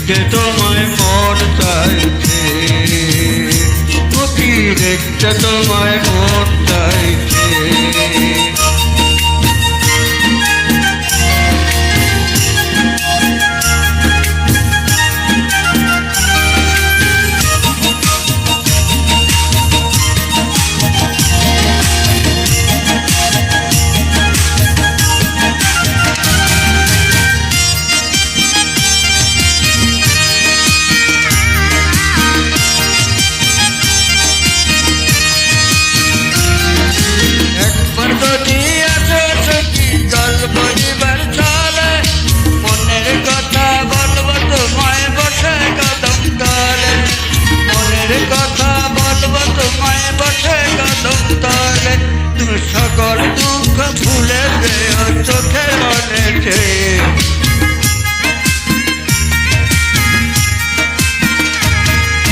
দেখতে তোমায় মন চাইছে, ও কি দেখতে তোমায় মন চাইছে। সকল দুঃখ ভুলে দেও চোখের পানেতে,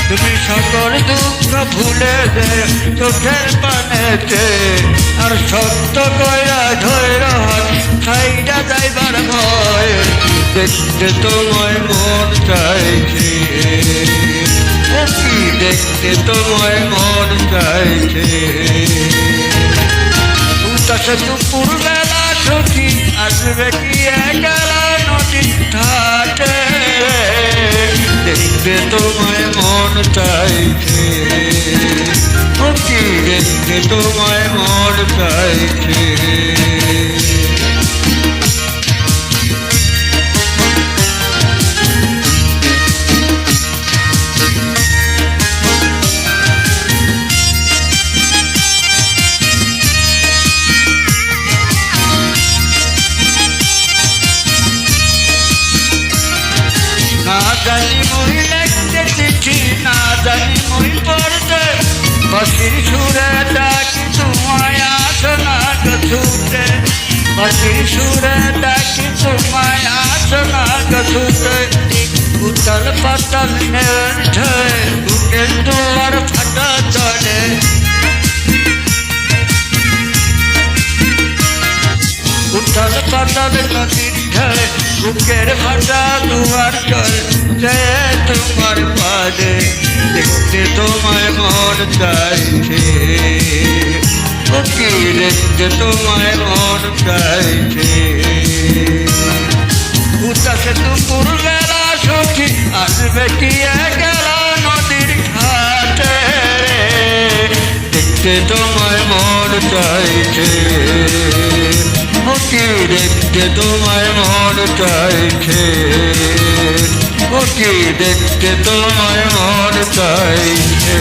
তুমি সকল দুঃখ ভুলে দেও চোখের পানেতে। আর সত্য কইরা ধৈর হাত ছাইরা যাইবার ভয়, দেখতে তোমায় মন চাইছে, ও কি দেখতে তোমায় মন চাইছে। দুপুর বেলা সখী আসবে কি একলা নদী ঘাটে, দেখতে তোমায় মন চাইছে, ও কি দেখতে তোমায় মন চাইছে। না জানি মুই লিখতে চিঠি, না জানি মুই পড়তে, বাঁশির সুরে ডাকি তোমায় আসো না গো ছুটে, বাঁশির সুরে ডাকি তোমায় আসো না গো ছুটে। উতাল পাতাল নেড়ে বুকের দুয়ার ফাটা চলে, উতাল পাতাল নদীর ঢেলে বুকের ফাটা দুয়ার চলে। তোমার পাদে দেখতে তোমায় মন চাইছে, ও কি দেখতে তোমায় মন চাইছে। উতাসে দুপুর বেলা সখী আসবে কি একলা নদীর ঘাটে, দেখতে তোমায় মন চাইছে, ও কি দেখতে তোমায় মন চাইছে, ও কি দেখতে তোমায় মন চাইছে।